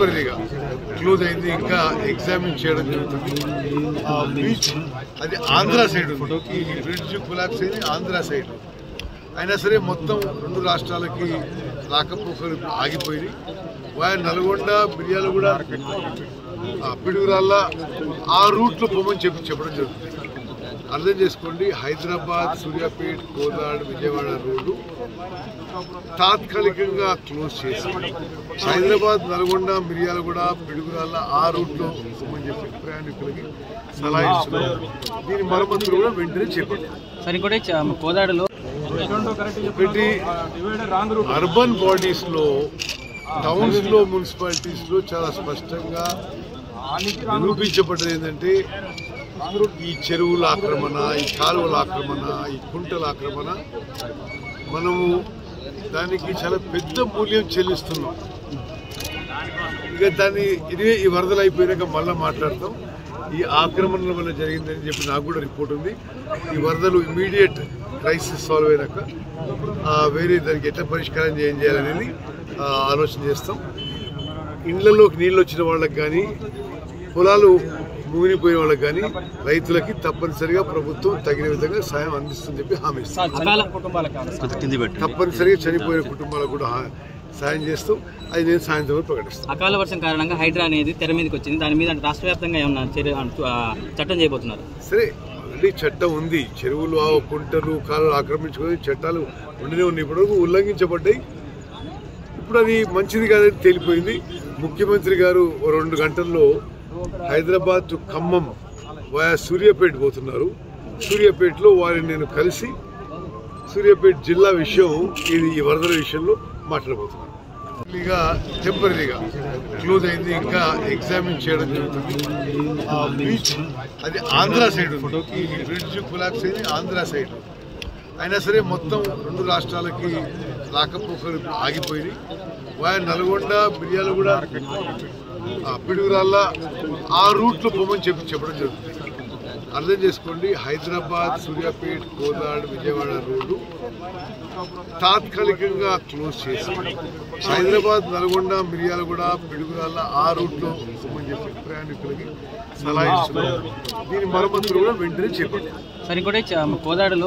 టెంపరీగా క్లోజ్ అయింది. ఇంకా ఎగ్జామిన్ చేయడం జరుగుతుంది. బీచ్ అది ఆంధ్ర సైడ్ ఉంది. ఈ బ్రిడ్జ్ కొలాప్స్ అయింది ఆంధ్ర సైడ్. అయినా సరే మొత్తం రెండు రాష్ట్రాలకి రాకపోకలు ఆగిపోయింది. నల్గొండ మిర్యాలగూడ పిడుగురాళ్ళ ఆ రూట్లో పోమని చెప్పడం జరుగుతుంది. అర్థం చేసుకోండి, హైదరాబాద్ సూర్యాపేట్ కోదాడ్ విజయవాడ రోడ్డు తాత్కాలికంగా క్లోజ్ చేసి హైదరాబాద్ నల్గొండ మిర్యాలగూడ పిడుగురాళ్ళ ఆ రూట్లో పోమని చెప్పి ప్రయాణికులకి సలహా ఇస్తున్నారు. దీని మరమ్మతులు కూడా వెంటనే చేపట్టారు. కోదాడలో ఒకటి అర్బన్ బాడీస్ లో టౌన్స్ లో మున్సిపాలిటీస్ లో చాలా స్పష్టంగా నిరూపించబడ్డది ఏంటంటే ఈ చెరువుల ఆక్రమణ, ఈ కాలువల ఆక్రమణ, ఈ కుంటల ఆక్రమణ మనము దానికి చాలా పెద్ద మూల్యం చెల్లిస్తున్నాం. ఇక దాన్ని ఇదే ఈ వరదలు అయిపోయినాక మళ్ళీ మాట్లాడతాం. ఈ ఆక్రమణల వల్ల జరిగిందని చెప్పి నాకు కూడా రిపోర్ట్ ఉంది. ఈ వరదలు ఇమీడియట్ క్రైసిస్ సాల్వ్ అయినాక వేరే దానికి ఎట్లా పరిష్కారం చేయాలనేది ఆలోచన చేస్తాం. ఇళ్లలోకి నీళ్ళు వచ్చిన వాళ్ళకి కానీ పొలాలు మునిగిపోయిన వాళ్ళకి కానీ రైతులకి తప్పనిసరిగా ప్రభుత్వం తగిన విధంగా సాయం అందిస్తుందని చెప్పి హామీ ఇస్తుంది. తప్పనిసరిగా చనిపోయిన కుటుంబాలకు కూడా సాయం చేస్తూ అది నేను సాయంత్రం ప్రకటిస్తాను. అకాల వర్షం కారణంగా హైడ్రా అనేది తెర మీదకి వచ్చింది. దాని మీద రాష్ట్ర వ్యాప్తంగా ఏమన్నా చట్టం చేయబోతున్నారు? సరే, ఆల్రెడీ చట్టం ఉంది. చెరువులు కుంటలు కాలువలు ఆక్రమించుకొని చట్టాలు ఉండనే ఉన్నాయి. ఇప్పటివరకు ఉల్లంఘించబడ్డాయి. ఇప్పుడు అది మంచిది కాదని తేలిపోయింది. ముఖ్యమంత్రి గారు 2 గంటల్లో హైదరాబాద్ టు ఖమ్మం వయా సూర్యాపేట పోతున్నారు. సూర్యాపేటలో వారిని నేను కలిసి సూర్యాపేట జిల్లా విషయం ఇది ఈ వరదల విషయంలో మాట్లాడబోతున్నాను. టెంపరీగా క్లోజ్ అయింది. ఇంకా ఎగ్జామిన్ చేయడం జరుగుతుంది. బీచ్ అది ఆంధ్ర సైడ్ ఉంది. ఈ బ్రిడ్జ్ కొలాప్స్ అయింది ఆంధ్ర సైడ్. అయినా సరే మొత్తం రెండు రాష్ట్రాలకి రాకపోకలు ఆగిపోయింది. నల్గొండ మిర్యాలగూడ పిడుగురాళ్ళ ఆ రూట్లో పోమని చెప్పడం జరుగుతుంది. అర్థం చేసుకోండి, హైదరాబాద్ సూర్యాపేట్ కోదాడ్ విజయవాడ రోడ్డు తాత్కాలికంగా క్లోజ్ చేసి హైదరాబాద్ నల్గొండ మిర్యాలగూడ పిడుగురాళ్ళ ఆ రూట్లో పోమని చెప్పి ప్రయాణికులకి సలహా ఇస్తున్నారు. దీని మరమ్మతులు కూడా వెంటనే చేపట్టారు. కోదాడలో